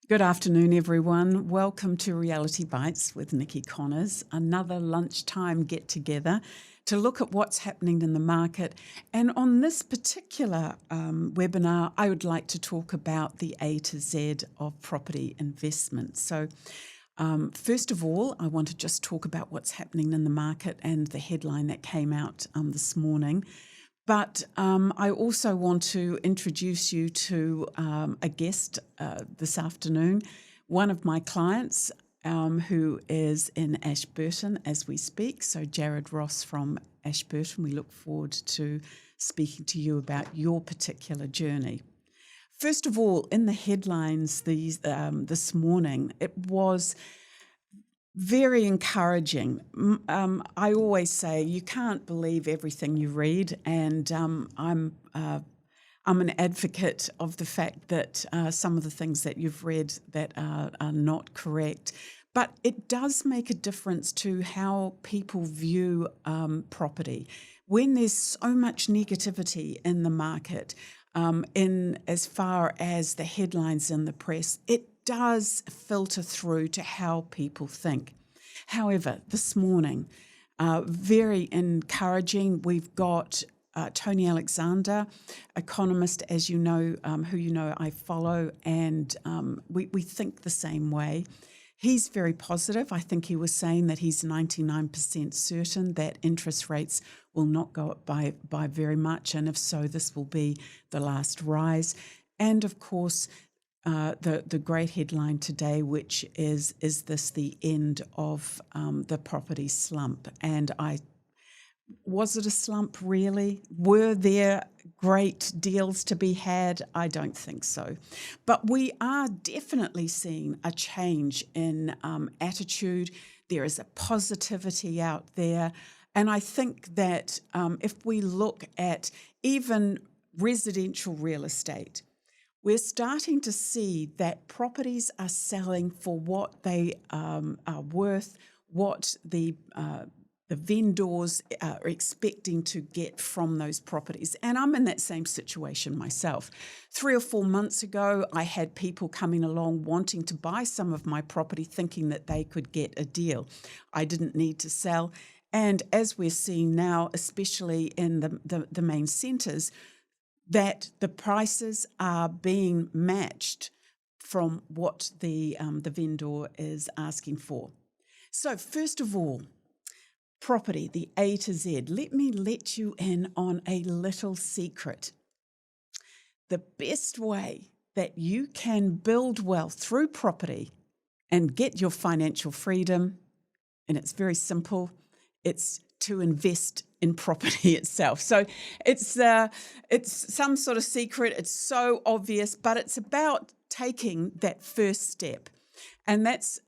Good afternoon, everyone. Welcome to Reality Bites with Nikki Connors, another lunchtime get-together to look at what's happening in the market. And on this particular webinar, I would like to talk about the A to Z of property investment. So first of all, I want to just talk about what's happening in the market and the headline that came out this morning. But I also want to introduce you to a guest this afternoon, one of my clients who is in Ashburton as we speak. So Jared Ross from Ashburton, we look forward to speaking to you about your particular journey. First of all, in the headlines this morning, it was very encouraging. I always say you can't believe everything you read, and I'm an advocate of the fact that some of the things that you've read that are not correct. But it does make a difference to how people view property. When there's so much negativity in the market, in as far as the headlines in the press, it does filter through to how people think. However, this morning, very encouraging. We've got Tony Alexander, economist, as you know, who you know I follow, and we think the same way. He's very positive. I think he was saying that he's 99% certain that interest rates will not go up by very much, and if so, this will be the last rise. And of course, the great headline today, which is this the end of the property slump? And was it a slump really? Were there great deals to be had? I don't think so. But we are definitely seeing a change in attitude. There is a positivity out there. And I think that if we look at even residential real estate, we're starting to see that properties are selling for what they are worth, what the vendors are expecting to get from those properties. And I'm in that same situation myself. 3 or 4 months ago, I had people coming along wanting to buy some of my property, thinking that they could get a deal. I didn't need to sell. And as we're seeing now, especially in the main centres, that the prices are being matched from what the vendor is asking for. So first of all, property, the A to Z. Let me let you in on a little secret. The best way that you can build wealth through property and get your financial freedom, and it's very simple, it's to invest in property itself. So it's some sort of secret. It's so obvious, but it's about taking that first step. And that's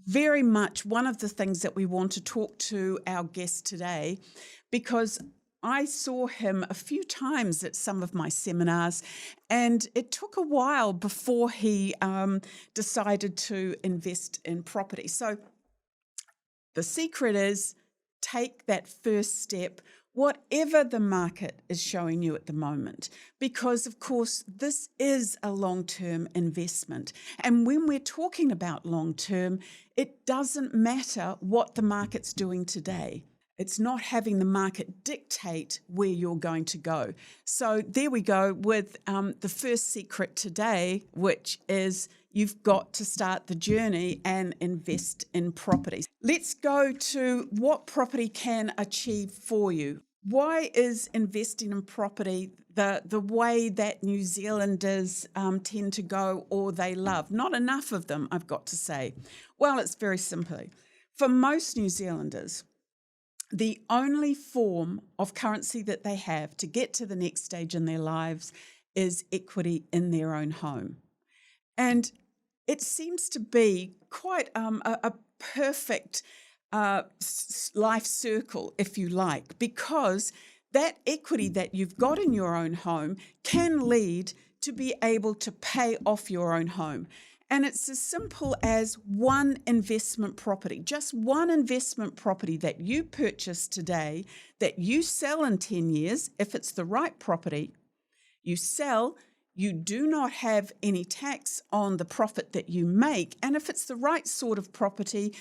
very much one of the things that we want to talk to our guest today, because I saw him a few times at some of my seminars, and it took a while before he decided to invest in property. So the secret is, take that first step, whatever the market is showing you at the moment, because of course this is a long-term investment. And when we're talking about long-term, it doesn't matter what the market's doing today. It's not having the market dictate where you're going to go. So there we go with the first secret today, which is you've got to start the journey and invest in property. Let's go to what property can achieve for you. Why is investing in property the way that New Zealanders tend to go, or they love? Not enough of them, I've got to say. Well, it's very simple. For most New Zealanders, the only form of currency that they have to get to the next stage in their lives is equity in their own home. And it seems to be quite a perfect life circle, if you like, because that equity that you've got in your own home can lead to be able to pay off your own home. And it's as simple as one investment property, just one investment property that you purchase today, that you sell in 10 years, if it's the right property, you sell, You do not have any tax on the profit that you make. And if it's the right sort of property,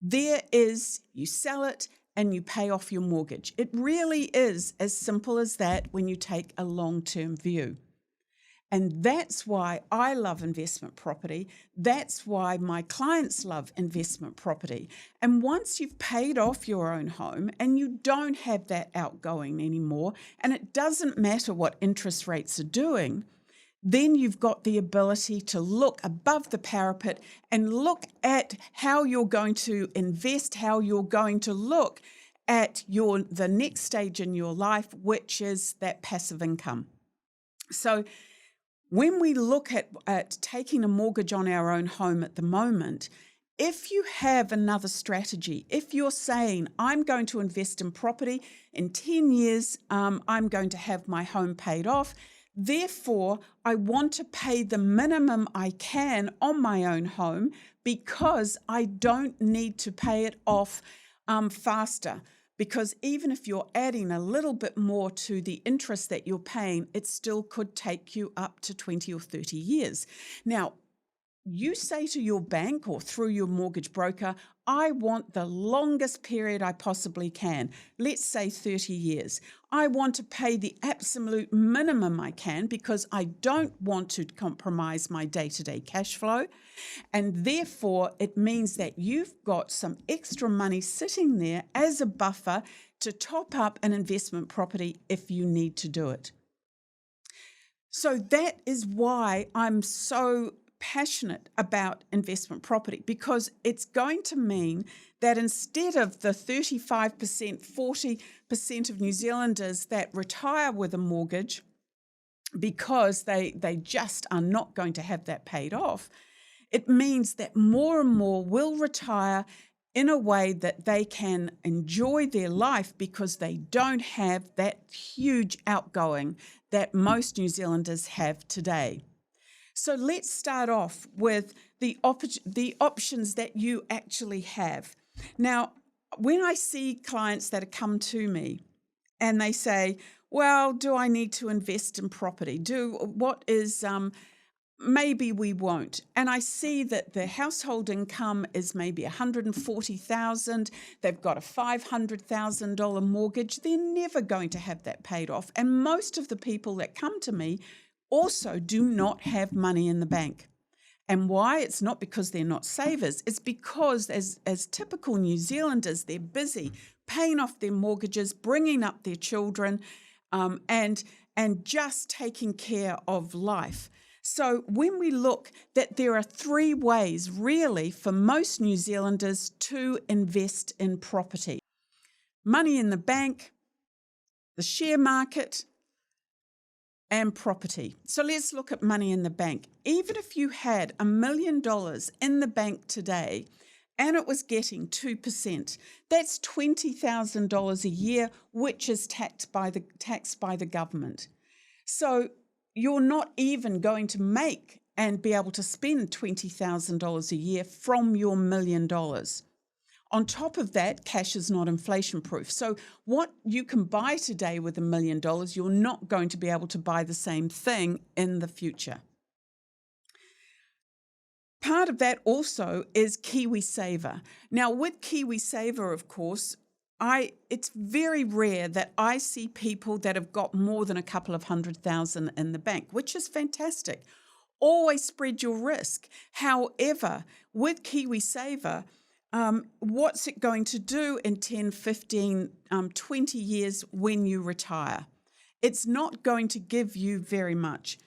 you sell it and you pay off your mortgage. It really is as simple as that when you take a long-term view. And that's why I love investment property. That's why my clients love investment property. And once you've paid off your own home and you don't have that outgoing anymore, and it doesn't matter what interest rates are doing, then you've got the ability to look above the parapet and look at how you're going to invest, how you're going to look at the next stage in your life, which is that passive income. So when we look at taking a mortgage on our own home at the moment, if you have another strategy, if you're saying, I'm going to invest in property, in 10 years, I'm going to have my home paid off, therefore, I want to pay the minimum I can on my own home because I don't need to pay it off faster. Because even if you're adding a little bit more to the interest that you're paying, it still could take you up to 20 or 30 years. Now, you say to your bank or through your mortgage broker, I want the longest period I possibly can. Let's say 30 years. I want to pay the absolute minimum I can because I don't want to compromise my day-to-day cash flow. And therefore, it means that you've got some extra money sitting there as a buffer to top up an investment property if you need to do it. So that is why I'm so passionate about investment property, because it's going to mean that instead of the 35%, 40% of New Zealanders that retire with a mortgage because they just are not going to have that paid off, it means that more and more will retire in a way that they can enjoy their life because they don't have that huge outgoing that most New Zealanders have today. So let's start off with the options that you actually have. Now, when I see clients that come to me and they say, well, do I need to invest in property? Maybe we won't. And I see that their household income is maybe $140,000. They've got a $500,000 mortgage. They're never going to have that paid off. And most of the people that come to me also do not have money in the bank. And why? It's not because they're not savers. It's because as typical New Zealanders, they're busy paying off their mortgages, bringing up their children, and just taking care of life. So when we look that there are three ways really for most New Zealanders to invest in property: money in the bank, the share market, and property. So let's look at money in the bank. Even if you had $1 million in the bank today and it was getting 2%, that's $20,000 a year, which is taxed by the government. So you're not even going to make and be able to spend $20,000 a year from your $1 million. On top of that, cash is not inflation proof. So what you can buy today with $1 million, you're not going to be able to buy the same thing in the future. Part of that also is KiwiSaver. Now with KiwiSaver, of course, it's very rare that I see people that have got more than a couple of $100,000 in the bank, which is fantastic. Always spread your risk. However, with KiwiSaver, what's it going to do in 10, 15, 20 years when you retire? It's not going to give you very much.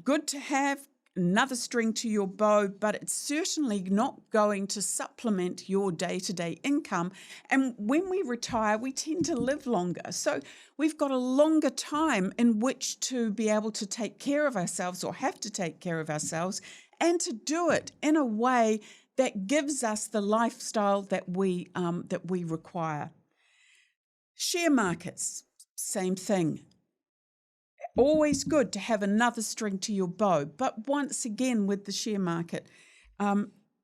Good to have another string to your bow, but it's certainly not going to supplement your day-to-day income. And when we retire, we tend to live longer. So we've got a longer time in which to be able to take care of ourselves, or have to take care of ourselves, and to do it in a way that gives us the lifestyle that we require. Share markets, same thing. Always good to have another string to your bow. But once again, with the share market,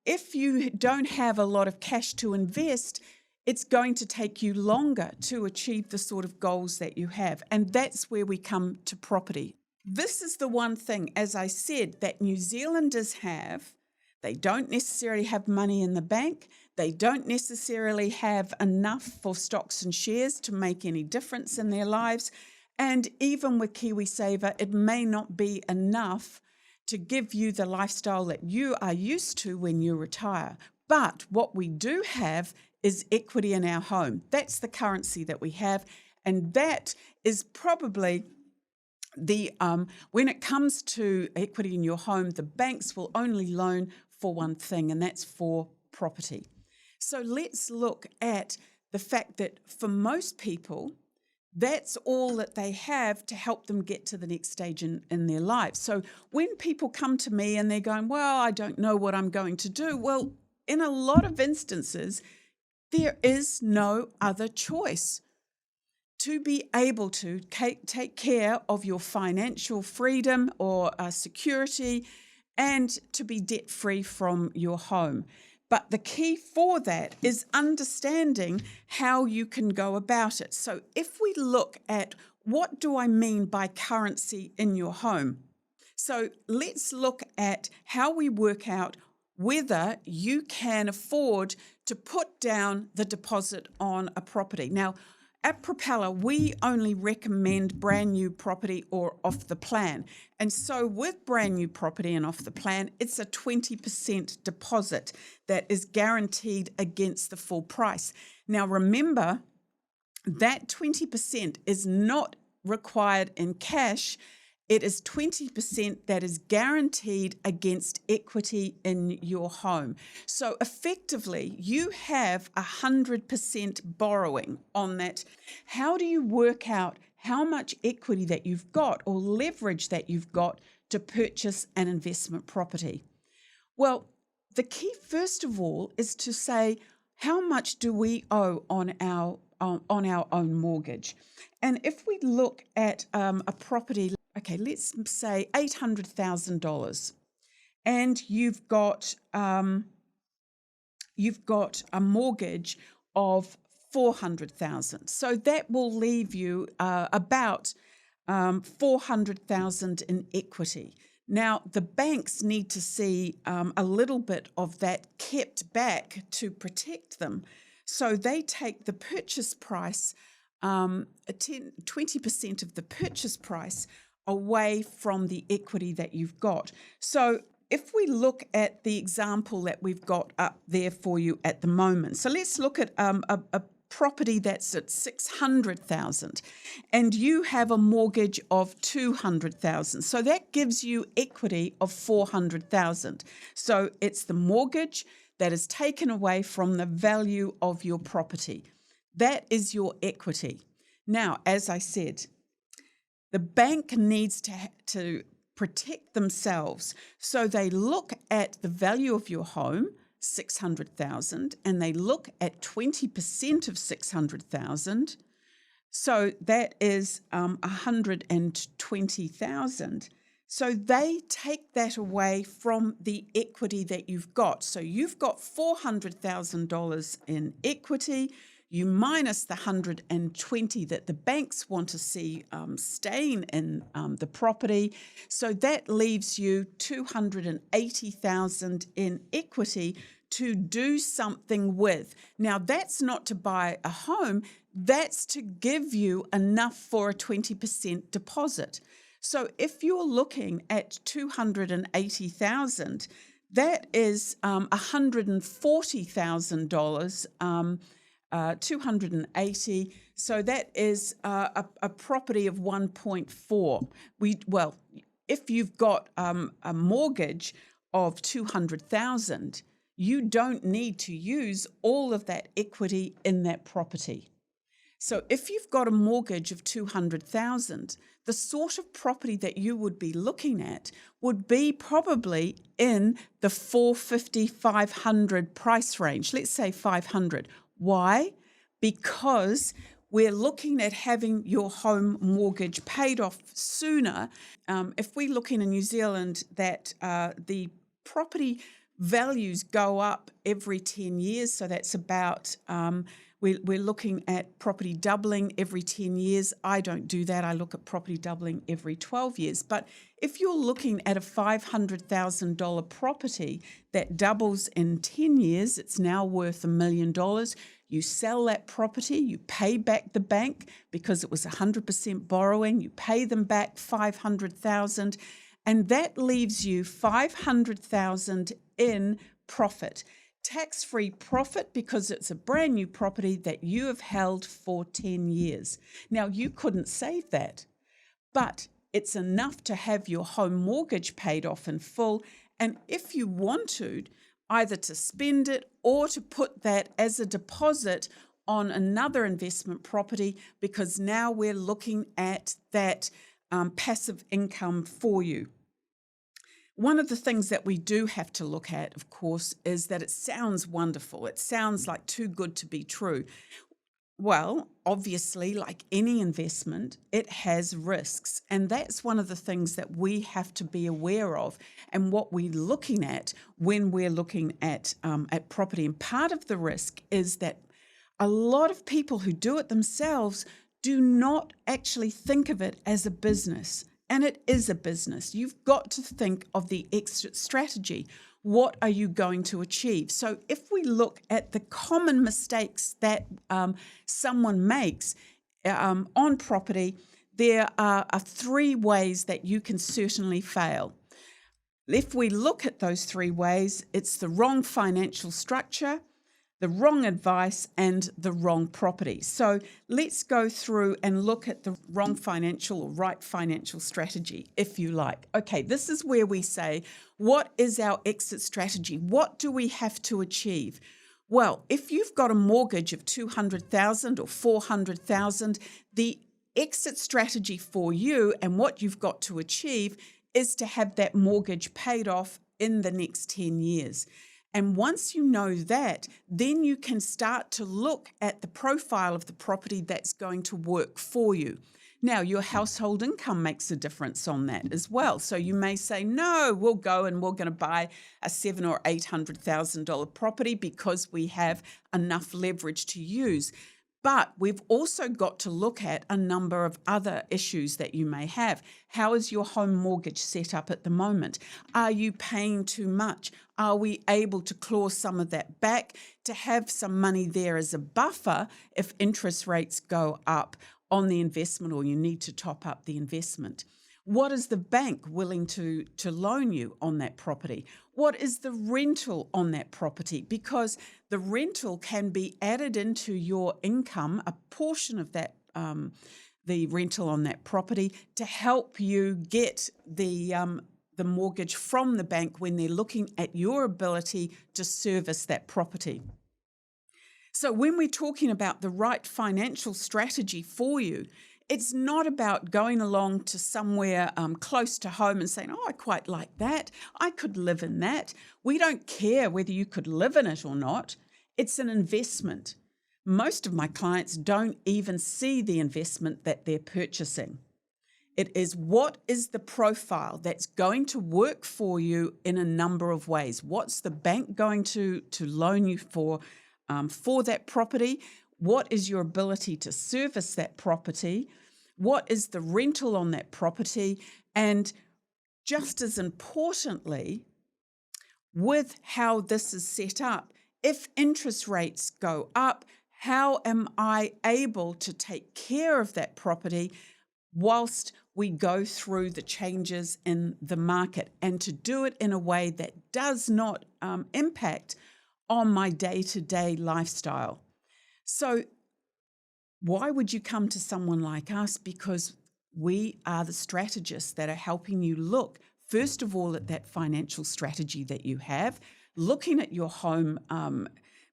if you don't have a lot of cash to invest, it's going to take you longer to achieve the sort of goals that you have. And that's where we come to property. This is the one thing, as I said, that New Zealanders have. They don't necessarily have money in the bank. They don't necessarily have enough for stocks and shares to make any difference in their lives. And even with KiwiSaver, it may not be enough to give you the lifestyle that you are used to when you retire. But what we do have is equity in our home. That's the currency that we have. And that is probably when it comes to equity in your home, the banks will only loan for one thing, and that's for property. So let's look at the fact that for most people, that's all that they have to help them get to the next stage in their life. So when people come to me and they're going, well, I don't know what I'm going to do. Well, in a lot of instances, there is no other choice. To be able to take care of your financial freedom or security and to be debt-free from your home. But the key for that is understanding how you can go about it. So if we look at what do I mean by currency in your home? So let's look at how we work out whether you can afford to put down the deposit on a property. Now, at Propeller, we only recommend brand new property or off the plan. And so with brand new property and off the plan, it's a 20% deposit that is guaranteed against the full price. Now, remember, that 20% is not required in cash. It is 20% that is guaranteed against equity in your home. So effectively, you have 100% borrowing on that. How do you work out how much equity that you've got or leverage that you've got to purchase an investment property? Well, the key, first of all, is to say, how much do we owe on our own mortgage? And if we look at a property, okay, let's say $800,000, and you've got a mortgage of $400,000. So that will leave you about $400,000 in equity. Now, the banks need to see a little bit of that kept back to protect them. So they take the purchase price, 20% of the purchase price away from the equity that you've got. So if we look at the example that we've got up there for you at the moment, so let's look at a property that's at $600,000 and you have a mortgage of $200,000. So that gives you equity of $400,000. So it's the mortgage that is taken away from the value of your property. That is your equity. Now, as I said, the bank needs to protect themselves. So they look at the value of your home, $600,000, and they look at 20% of $600,000. So that is $120,000. So they take that away from the equity that you've got. So you've got $400,000 in equity. You minus the 120 that the banks want to see staying in the property. So that leaves you 280,000 in equity to do something with. Now, that's not to buy a home. That's to give you enough for a 20% deposit. So if you're looking at 280,000, that is $140,000. 280. So that is a property of 1.4. If you've got a mortgage of 200,000, you don't need to use all of that equity in that property. So if you've got a mortgage of 200,000, the sort of property that you would be looking at would be probably in the 450, 500 price range. Let's say 500. Why? Because we're looking at having your home mortgage paid off sooner. If we look in New Zealand that the property values go up every 10 years, so that's about We're looking at property doubling every 10 years. I don't do that. I look at property doubling every 12 years. But if you're looking at a $500,000 property that doubles in 10 years, it's now worth $1 million. You sell that property, you pay back the bank because it was 100% borrowing, you pay them back $500,000, and that leaves you $500,000 in profit. Tax-free profit because it's a brand new property that you have held for 10 years. Now, you couldn't save that, but it's enough to have your home mortgage paid off in full. And if you wanted, either to spend it or to put that as a deposit on another investment property, because now we're looking at that passive income for you. One of the things that we do have to look at, of course, is that it sounds wonderful. It sounds like too good to be true. Well, obviously, like any investment, it has risks. And that's one of the things that we have to be aware of and what we're looking at when we're looking at property. And part of the risk is that a lot of people who do it themselves do not actually think of it as a business. And it is a business. You've got to think of the exit strategy. What are you going to achieve? So if we look at the common mistakes that someone makes on property, there are 3 ways that you can certainly fail. If we look at those 3 ways, it's the wrong financial structure, the wrong advice, and the wrong property. So let's go through and look at the wrong financial or right financial strategy, if you like. Okay, this is where we say, what is our exit strategy? What do we have to achieve? Well, if you've got a mortgage of $200,000 or $400,000, the exit strategy for you and what you've got to achieve is to have that mortgage paid off in the next 10 years. And once you know that, then you can start to look at the profile of the property that's going to work for you. Now, your household income makes a difference on that as well. So you may say, no, we'll go and we're going to buy a $700,000 or $800,000 property because we have enough leverage to use. But we've also got to look at a number of other issues that you may have. How is your home mortgage set up at the moment? Are you paying too much? Are we able to claw some of that back to have some money there as a buffer if interest rates go up on the investment or you need to top up the investment? What is the bank willing to loan you on that property? What is the rental on that property? Because the rental can be added into your income, a portion of that, the rental on that property, to help you get the mortgage from the bank when they're looking at your ability to service that property. So when we're talking about the right financial strategy for you, it's not about going along to somewhere close to home and saying, oh, I quite like that. I could live in that. We don't care whether you could live in it or not. It's an investment. Most of my clients don't even see the investment that they're purchasing. It is what is the profile that's going to work for you in a number of ways. What's the bank going to loan you for that property? What is your ability to service that property? What is the rental on that property? And just as importantly, with how this is set up, if interest rates go up, how am I able to take care of that property whilst we go through the changes in the market, and to do it in a way that does not impact on my day-to-day lifestyle? So why would you come to someone like us? Because we are the strategists that are helping you look, first of all, at that financial strategy that you have, looking at your home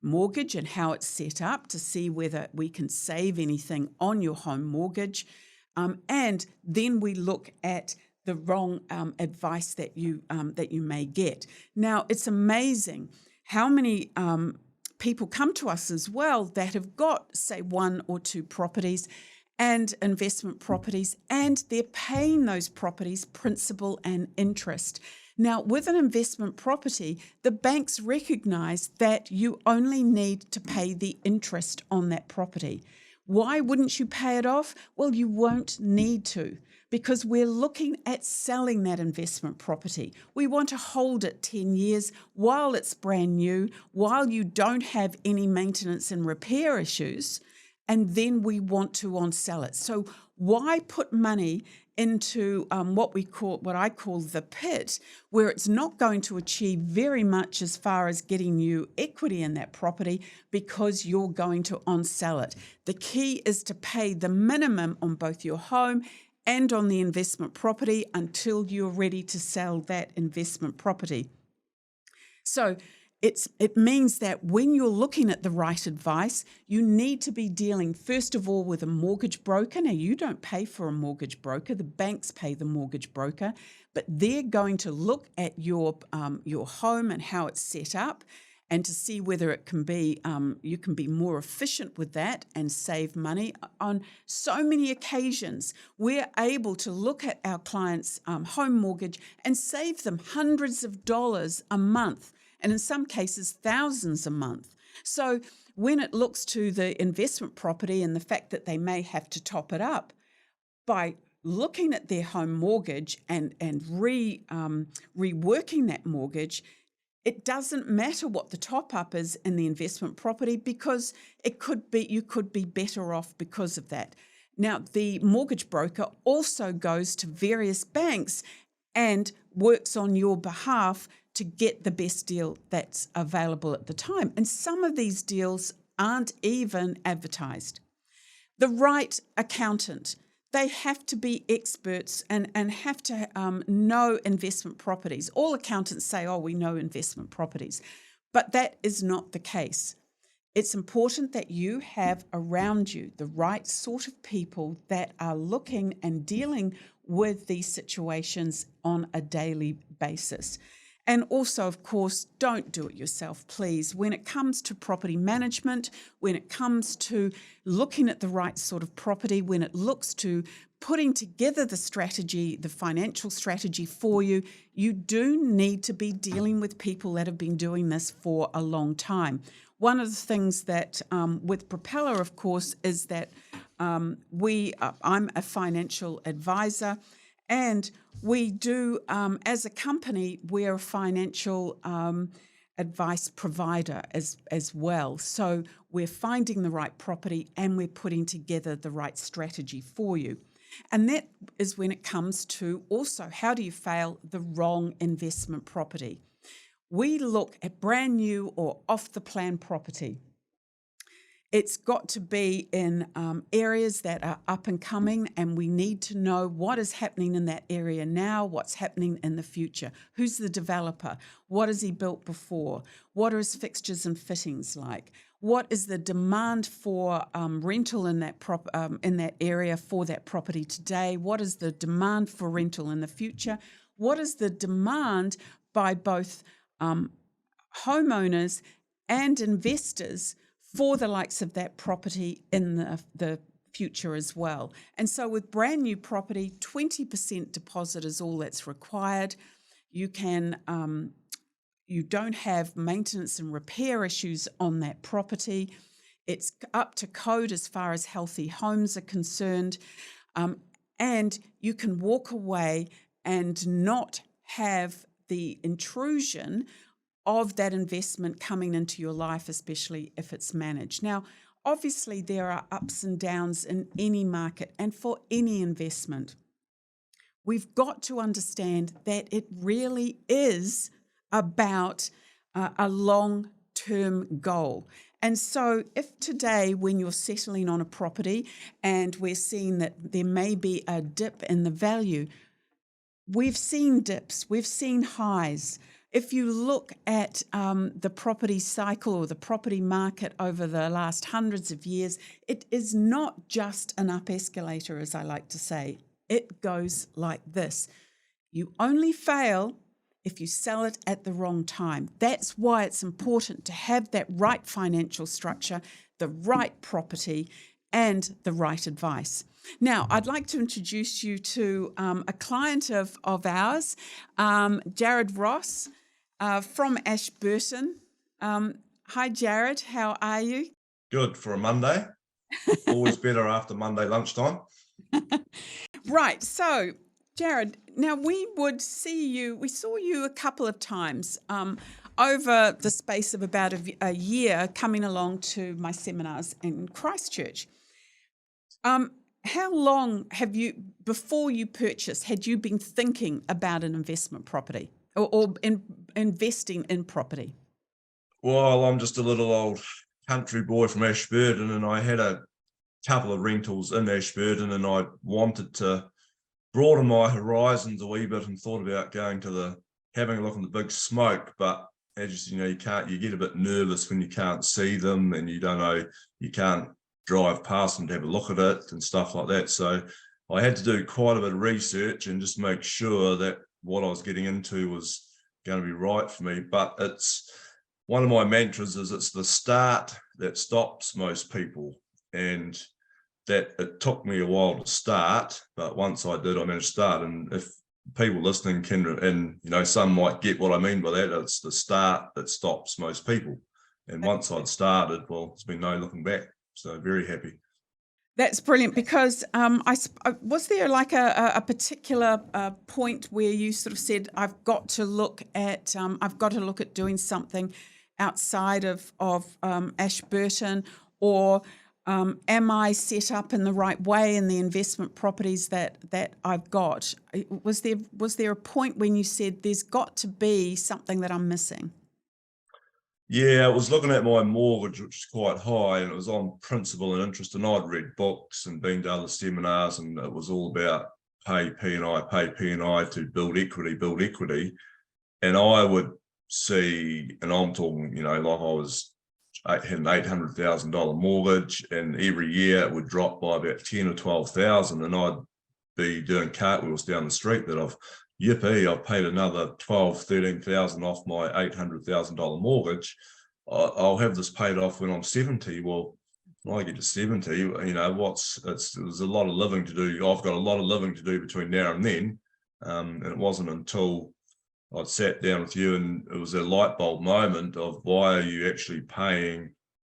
mortgage and how it's set up to see whether we can save anything on your home mortgage. And then we look at the wrong advice that you may get. Now, it's amazing how many people come to us as well that have got, say, 1 or 2 properties and investment properties, and they're paying those properties principal and interest. Now, with an investment property, the banks recognise that you only need to pay the interest on that property. Why wouldn't you pay it off? Well, you won't need to, because we're looking at selling that investment property. We want to hold it 10 years while it's brand new, while you don't have any maintenance and repair issues, and then we want to on-sell it. So why put money into what I call the pit, where it's not going to achieve very much as far as getting you equity in that property because you're going to on-sell it. The key is to pay the minimum on both your home and on the investment property until you're ready to sell that investment property. So it means that when you're looking at the right advice, you need to be dealing, first of all, with a mortgage broker. Now, you don't pay for a mortgage broker. The banks pay the mortgage broker, but they're going to look at your home and how it's set up and to see whether it can be you can be more efficient with that and save money. On so many occasions, we're able to look at our clients' home mortgage and save them hundreds of dollars a month, and in some cases, thousands a month. So when it looks to the investment property and the fact that they may have to top it up, by looking at their home mortgage and reworking that mortgage, it doesn't matter what the top-up is in the investment property, because you could be better off because of that. Now, the mortgage broker also goes to various banks and works on your behalf to get the best deal that's available at the time. And some of these deals aren't even advertised. The right accountant, they have to be experts and have to know investment properties. All accountants say, oh, we know investment properties, but that is not the case. It's important that you have around you the right sort of people that are looking and dealing with these situations on a daily basis. And also, of course, don't do it yourself, please. When it comes to property management, when it comes to looking at the right sort of property, when it looks to putting together the strategy, the financial strategy for you, you do need to be dealing with people that have been doing this for a long time. One of the things that with Propeller, of course, is that I'm a financial advisor, and we do, as a company, we're a financial advice provider as well. So we're finding the right property and we're putting together the right strategy for you. And that is when it comes to also, how do you fail the wrong investment property? We look at brand new or off-the-plan property. It's got to be in areas that are up and coming, and we need to know what is happening in that area now, what's happening in the future. Who's the developer? What has he built before? What are his fixtures and fittings like? What is the demand for rental in that area for that property today? What is the demand for rental in the future? What is the demand by both homeowners and investors for the likes of that property in the future as well? And so with brand new property, 20% deposit is all that's required. You can you don't have maintenance and repair issues on that property. It's up to code as far as healthy homes are concerned. And you can walk away and not have the intrusion of that investment coming into your life, especially if it's managed. Now, obviously, there are ups and downs in any market and for any investment. We've got to understand that it really is about a long-term goal. And so if today, when you're settling on a property and we're seeing that there may be a dip in the value, we've seen dips, we've seen highs. If you look at the property cycle or the property market over the last hundreds of years, it is not just an up escalator, as I like to say. It goes like this. You only fail if you sell it at the wrong time. That's why it's important to have that right financial structure, the right property, and the right advice. Now, I'd like to introduce you to a client of ours, Jared Ross from Ashburton. Hi, Jared. How are you? Good for a Monday. Always better after Monday lunchtime. Right. So, Jared, now we saw you a couple of times over the space of about a year coming along to my seminars in Christchurch. How long have you, before you purchased, had you been thinking about an investment property or investing in property? Well, I'm just a little old country boy from Ashburton, and I had a couple of rentals in Ashburton, and I wanted to broaden my horizons a wee bit and thought about having a look in the big smoke. But as you know, you get a bit nervous when you can't see them and you don't know, you can't drive past them to have a look at it and stuff like that. So I had to do quite a bit of research and just make sure that what I was getting into was going to be right for me. But it's one of my mantras is it's the start that stops most people. And that it took me a while to start, but once I did, I managed to start. And if people listening can, and some might get what I mean by that, it's the start that stops most people. And once I'd started, well, it's been no looking back. So very happy. That's brilliant because was there like a particular point where you sort of said, I've got to look at doing something outside of Ashburton, or am I set up in the right way in the investment properties that I've got? Was there a point when you said there's got to be something that I'm missing? Yeah, I was looking at my mortgage, which is quite high, and it was on principal and interest. And I'd read books and been to other seminars, and it was all about pay P&I to build equity. And I would see, and I'm talking, I had an $800,000 mortgage, and every year it would drop by about 10 or 12,000, and I'd be doing cartwheels down the street that I've paid another 12, 13,000 off my $800,000 mortgage. I'll have this paid off when I'm 70. Well, when I get to 70, there's a lot of living to do. I've got a lot of living to do between now and then. And it wasn't until I'd sat down with you and it was a light bulb moment of why are you actually paying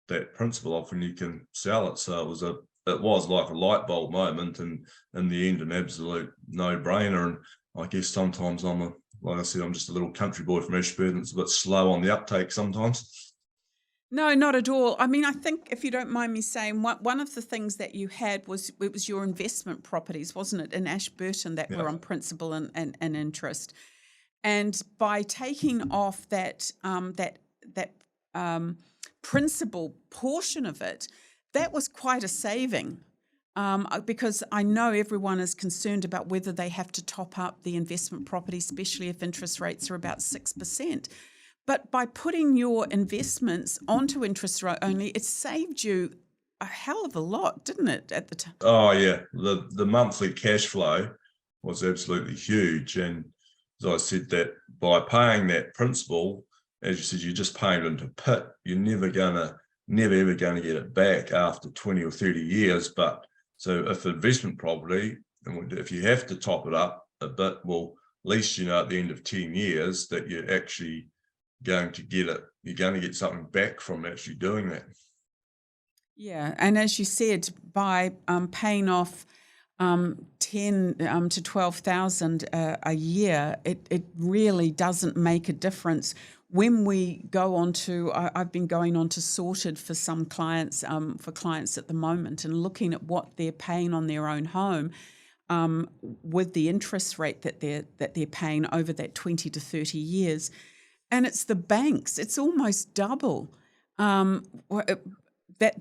that principal off when you can sell it? So it was like a light bulb moment, and in the end, an absolute no-brainer. And I guess sometimes like I said, I'm just a little country boy from Ashburton. It's a bit slow on the uptake sometimes. No, not at all. I mean, I think if you don't mind me saying, one of the things that you had was your investment properties, wasn't it, in Ashburton that were Yeah. on principal and interest. And by taking off that principal portion of it, that was quite a saving. Because I know everyone is concerned about whether they have to top up the investment property, especially if interest rates are about 6%. But by putting your investments onto interest rate only, it saved you a hell of a lot, didn't it, at the time? Oh yeah, the monthly cash flow was absolutely huge. And as I said, that by paying that principal, as you said, you're just paying it into pit. You're never ever gonna get it back after 20 or 30 years. But so if investment property, and if you have to top it up a bit, well, at least at the end of 10 years that you're actually going to get it. You're going to get something back from actually doing that. Yeah, and as you said, by paying off 10 to 12,000 a year, it really doesn't make a difference. When we go on to, I've been going on to Sorted for some clients, for clients at the moment, and looking at what they're paying on their own home, with the interest rate that they're paying over that 20 to 30 years, and it's the banks. It's almost double that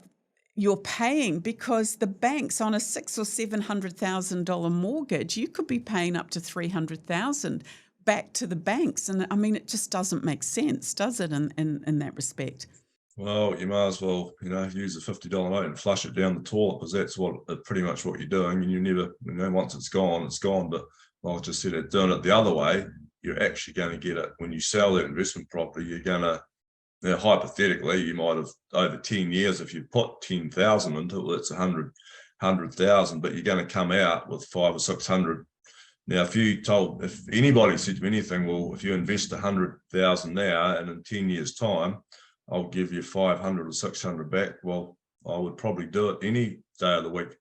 you're paying, because the banks on a $600,000 or $700,000 mortgage, you could be paying up to $300,000 back to the banks, and I mean, it just doesn't make sense, does it? In that respect. Well, you might as well, use a $50 note and flush it down the toilet, because that's pretty much what you're doing. And you never, once it's gone, it's gone. But like I just said, doing it the other way, you're actually going to get it when you sell that investment property. You're going to, hypothetically, you might have over 10 years, if you put 10,000 into it, it's 100,000, but you're going to come out with 500 or 600. Now, if anybody said to me anything, well, if you invest 100,000 now and in 10 years' time, I'll give you 500 or 600 back. Well, I would probably do it any day of the week.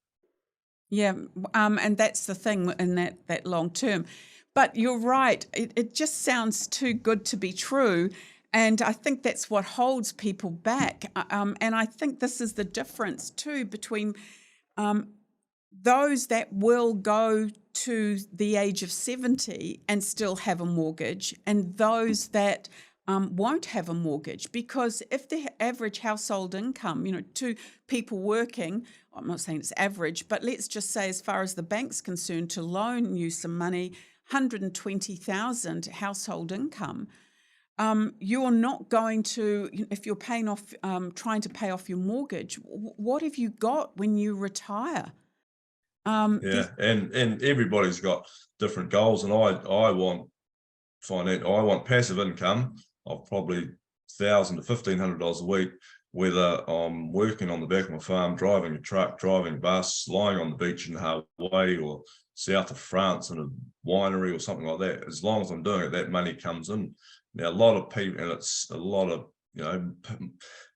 Yeah, and that's the thing in that long term. But you're right, it just sounds too good to be true. And I think that's what holds people back. And I think this is the difference too between those that will go to the age of 70 and still have a mortgage, and those that won't have a mortgage. Because if the average household income, two people working, I'm not saying it's average, but let's just say as far as the bank's concerned, to loan you some money, 120,000 household income, you're not going to, if you're paying off, trying to pay off your mortgage, what have you got when you retire? Yeah, and everybody's got different goals, and I want passive income of probably $1,000 to $1,500 a week, whether I'm working on the back of my farm, driving a truck, driving a bus, lying on the beach in Hawaii or south of France in a winery or something like that. As long as I'm doing it, that money comes in. Now, a lot of people, and it's a lot of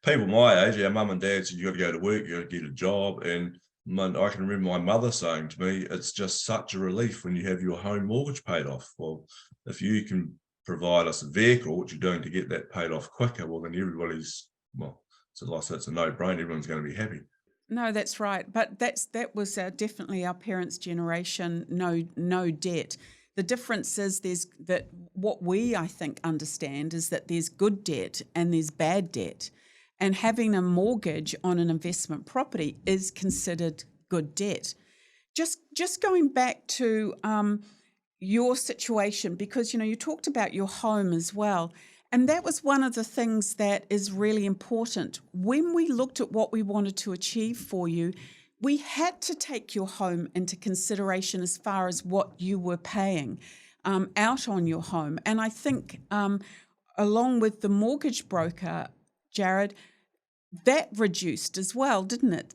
people my age, our mum and dad said, you got to go to work, you got to get a job. And I can remember my mother saying to me, it's just such a relief when you have your home mortgage paid off. Well, if you can provide us a vehicle, which you're doing to get that paid off quicker, well, then everybody's, so like I said, it's a no-brainer. Everyone's going to be happy. No, that's right. But that was definitely our parents' generation, no debt. The difference is that what we, I think, understand is that there's good debt and there's bad debt. And having a mortgage on an investment property is considered good debt. Just going back to your situation, because, you talked about your home as well. And that was one of the things that is really important. When we looked at what we wanted to achieve for you, we had to take your home into consideration as far as what you were paying out on your home. And I think along with the mortgage broker, Jared, that reduced as well, didn't it?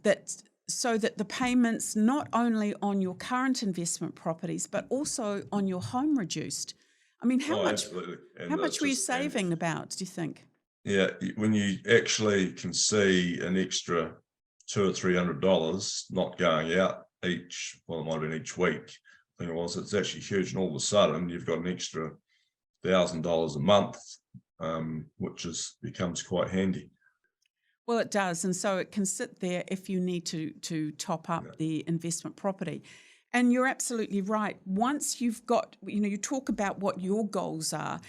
So that the payments not only on your current investment properties, but also on your home reduced. I mean, how much were you saving about, do you think? Yeah, when you actually can see an extra $200 or $300 not going out it might have been each week, I think it was, it's actually huge. And all of a sudden you've got an extra $1,000 a month, which becomes quite handy. Well, it does. And so it can sit there if you need to top up the investment property. And you're absolutely right. Once you've got, you talk about what your goals are.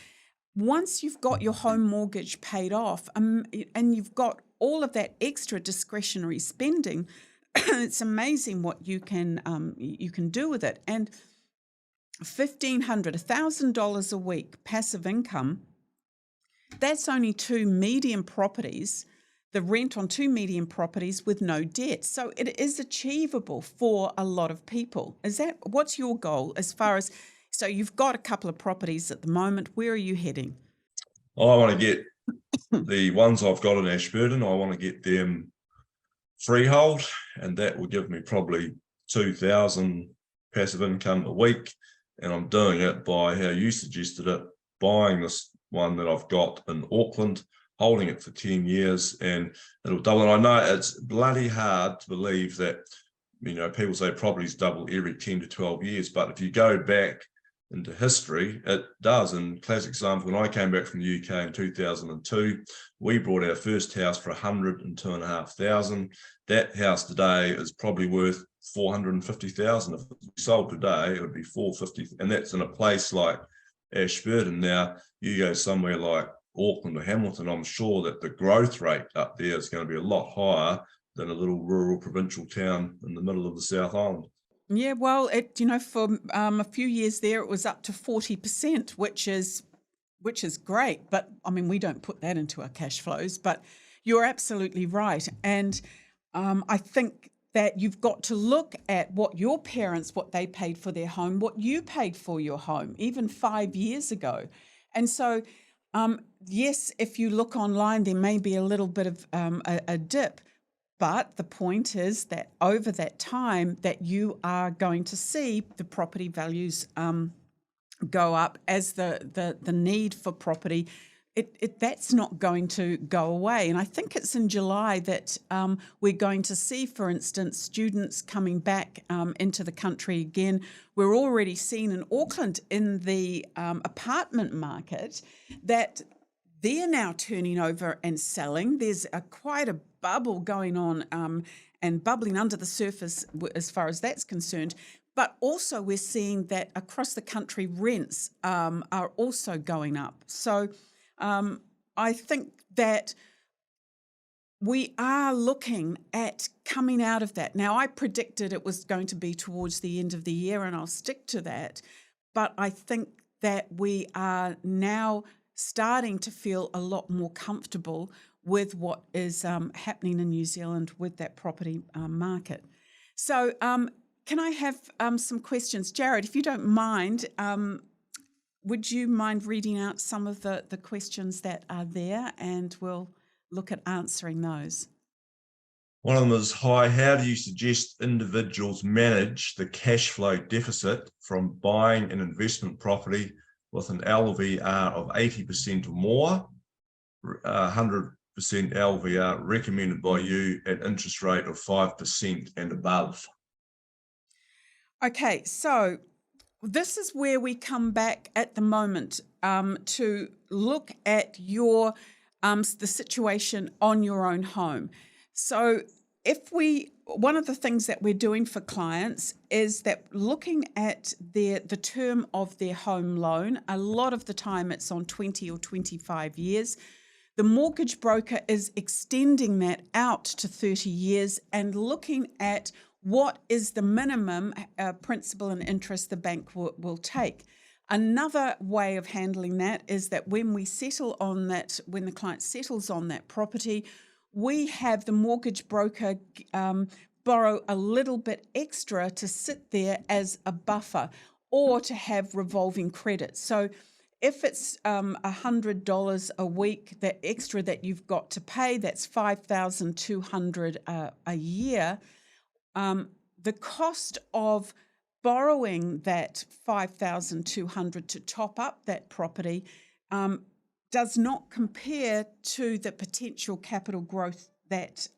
Once you've got your home mortgage paid off and you've got all of that extra discretionary spending, it's amazing what you can do with it. And $1,500, $1,000 a week passive income, that's only two medium properties, the rent on two medium properties with no debt. So it is achievable for a lot of people. What's your goal as far as, so you've got a couple of properties at the moment. Where are you heading? I want to get the ones I've got in Ashburton, I want to get them freehold, and that will give me probably 2,000 passive income a week. And I'm doing it by how you suggested it, buying this one that I've got in Auckland, holding it for 10 years, and it'll double. And I know it's bloody hard to believe that, people say properties double every 10 to 12 years, but if you go back into history, it does. And classic example, when I came back from the UK in 2002, we bought our first house for $102,500. That house today is probably worth $450,000. If it sold today, it would be $450,000, and that's in a place like Ashburton. Now, you go somewhere like Auckland or Hamilton, I'm sure that the growth rate up there is going to be a lot higher than a little rural provincial town in the middle of the South Island. Yeah, well, for a few years there, it was up to 40%, which is great. But I mean, we don't put that into our cash flows. But you're absolutely right, and I think that you've got to look at what your parents, what they paid for their home, what you paid for your home, even 5 years ago, and so. Yes, if you look online, there may be a little bit of a dip, But the point is that over that time that you are going to see the property values go up as the need for property. That's not going to go away. And I think it's in July that we're going to see, for instance, students coming back into the country again. We're already seeing in Auckland in the apartment market that they're now turning over and selling. There's quite a bubble going on and bubbling under the surface as far as that's concerned. But also we're seeing that across the country rents are also going up. So I think that we are looking at coming out of that. Now, I predicted it was going to be towards the end of the year, and I'll stick to that. But I think that we are now starting to feel a lot more comfortable with what is happening in New Zealand with that property market. So can I have some questions? Jared, if you don't mind, would you mind reading out some of the questions that are there, and we'll look at answering those. One of them is, hi, how do you suggest individuals manage the cash flow deficit from buying an investment property with an LVR of 80% or more, 100% LVR recommended by you at interest rate of 5% and above? Okay, so this is where we come back at the moment to look at your the situation on your own home. So one of the things that we're doing for clients is that looking at the term of their home loan, a lot of the time it's on 20 or 25 years. The mortgage broker is extending that out to 30 years and looking at what is the minimum principal and interest the bank will take. Another way of handling that is that when we settle on that, when the client settles on that property, we have the mortgage broker borrow a little bit extra to sit there as a buffer or to have revolving credit. So if it's $100 a week, that extra that you've got to pay, that's $5,200 a year. The cost of borrowing that $5,200 to top up that property does not compare to the potential capital growth that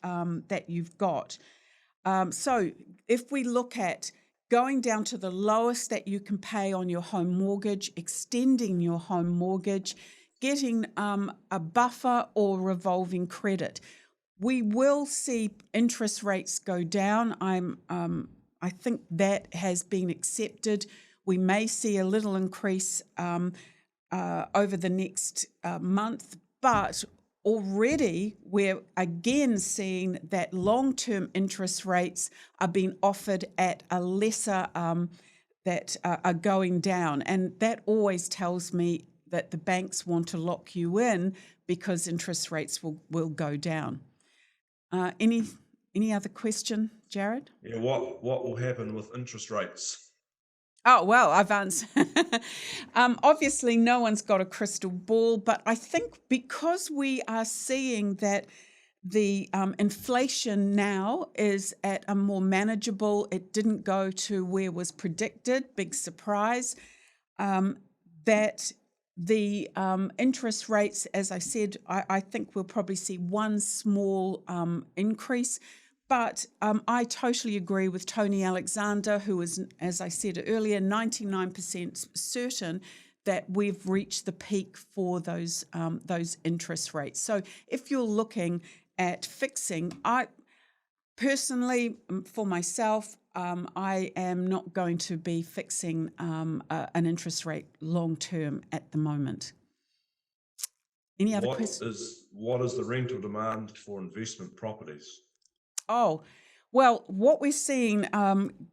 you've got. So if we look at going down to the lowest that you can pay on your home mortgage, extending your home mortgage, getting a buffer or revolving credit, we will see interest rates go down. I think that has been accepted. We may see a little increase over the next month, but already we're again seeing that long-term interest rates are being offered at a lesser that are going down. And that always tells me that the banks want to lock you in because interest rates will go down. Any other question, Jared? Yeah, what will happen with interest rates? Oh, well, I've answered. Obviously, no one's got a crystal ball, but I think because we are seeing that the inflation now is at a more manageable, it didn't go to where was predicted, big surprise, that the interest rates, as I said, I think we'll probably see one small increase. But I totally agree with Tony Alexander, who is, as I said earlier, 99% certain that we've reached the peak for those interest rates. So if you're looking at fixing, I personally, for myself, I am not going to be fixing an interest rate long term at the moment. Any other questions? What is the rental demand for investment properties? Oh, well, what we're seeing,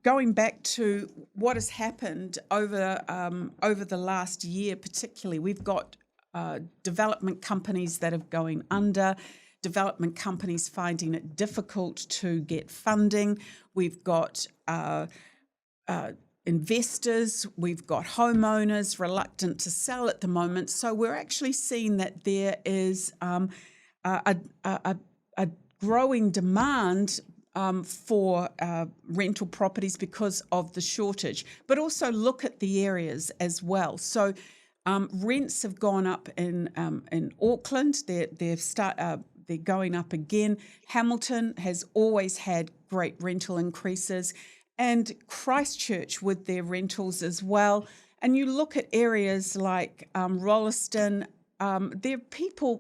going back to what has happened over the last year particularly, we've got development companies that are going under, development companies finding it difficult to get funding. We've got investors, we've got homeowners reluctant to sell at the moment. So we're actually seeing that there is a growing demand for rental properties because of the shortage, but also look at the areas as well. So rents have gone up in Auckland. They're going up again. Hamilton has always had great rental increases, and Christchurch with their rentals as well. And you look at areas like Rolleston, there are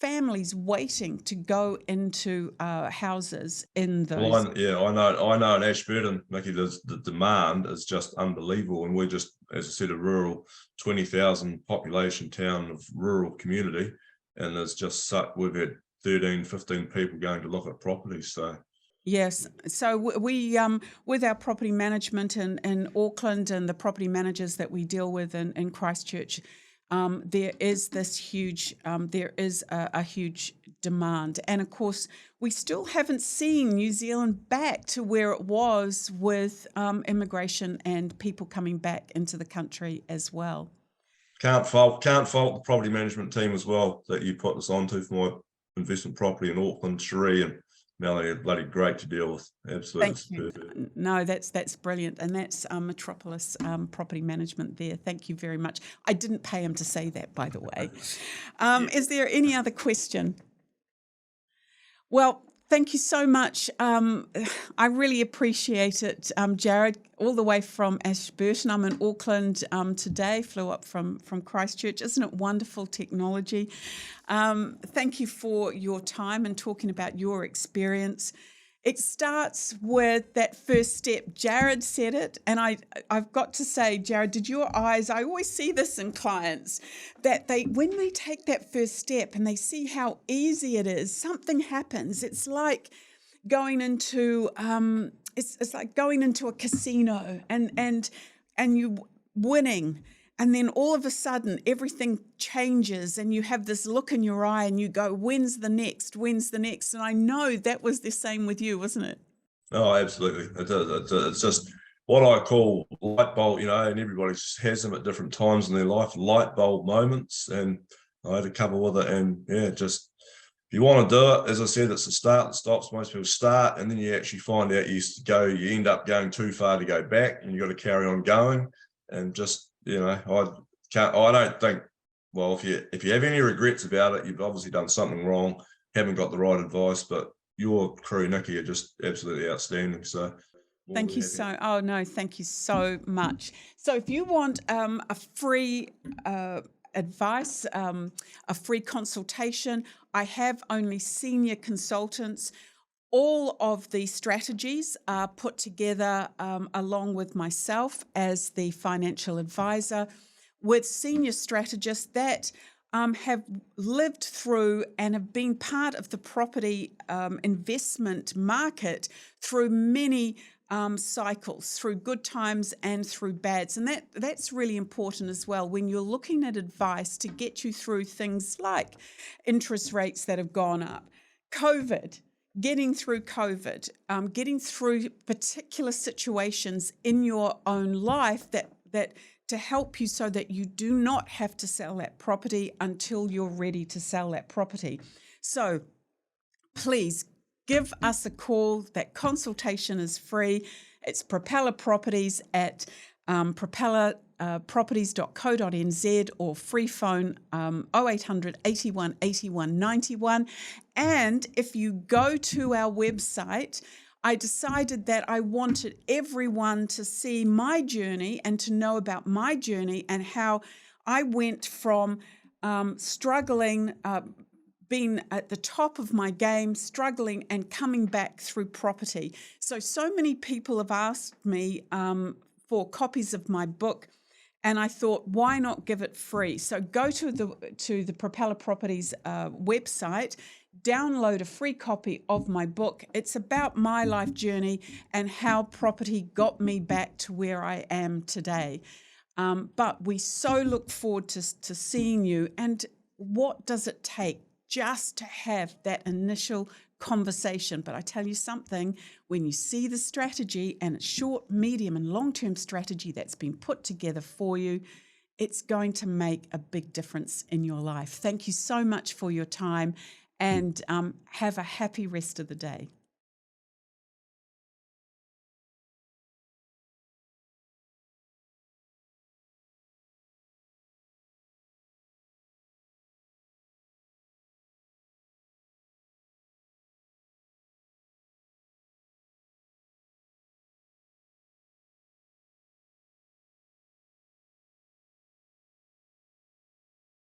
families waiting to go into houses in Well, those. I know in Ashburton, Nikki, the demand is just unbelievable. And we're just, as I said, a rural 20,000 population town of rural community. And there's just we've had 13, 15 people going to look at properties. So Yes. So we with our property management in Auckland and the property managers that we deal with in Christchurch, there is a huge demand. And of course, we still haven't seen New Zealand back to where it was with immigration and people coming back into the country as well. can't fault the property management team as well that you put us onto for my investment property in Auckland. Cherie and Melanie are bloody great to deal with. Absolutely. Thank you. No, that's brilliant. And that's Metropolis Property Management there. Thank you very much. I didn't pay him to say that, by the way. Is there any other question? Well, thank you so much. I really appreciate it, Jared, all the way from Ashburton. I'm in Auckland today, flew up from Christchurch. Isn't it wonderful technology? Thank you for your time and talking about your experience. It starts with that first step. Jared said it, and I've got to say, Jared, did your eyes, I always see this in clients, that when they take that first step and they see how easy it is, something happens. It's like going into it's like going into a casino and you winning. And then all of a sudden, everything changes and you have this look in your eye and you go, when's the next? When's the next? And I know that was the same with you, wasn't it? Oh, absolutely. It's just what I call light bulb, and everybody has them at different times in their life, light bulb moments. And I had a couple with it. And just if you want to do it, as I said, it's the start that stops. Most people start and then you actually find out you end up going too far to go back and you've got to carry on going. And just, I don't think, well, if you have any regrets about it, you've obviously done something wrong, haven't got the right advice, but your crew, Nikki, are just absolutely outstanding. So thank you thank you so much. So if you want a free advice, a free consultation, I have only senior consultants. All of the strategies are put together along with myself as the financial advisor with senior strategists that have lived through and have been part of the property investment market through many cycles, through good times and through bads. And that's really important as well when you're looking at advice to get you through things like interest rates that have gone up, COVID, getting through COVID, getting through particular situations in your own life that to help you so that you do not have to sell that property until you're ready to sell that property. So please give us a call. That consultation is free. It's Propeller Properties at propellerproperties.co.nz or free phone 0800 81 81 91. And if you go to our website, I decided that I wanted everyone to see my journey and to know about my journey and how I went from struggling, being at the top of my game, struggling and coming back through property. So many people have asked me for copies of my book, and I thought, why not give it free? So go to the Propeller Properties website, download a free copy of my book. It's about my life journey and how property got me back to where I am today. But we so look forward to seeing you. And what does it take just to have that initial conversation? But I tell you something, when you see the strategy and it's short, medium and long-term strategy that's been put together for you, it's going to make a big difference in your life. Thank you so much for your time. and have a happy rest of the day.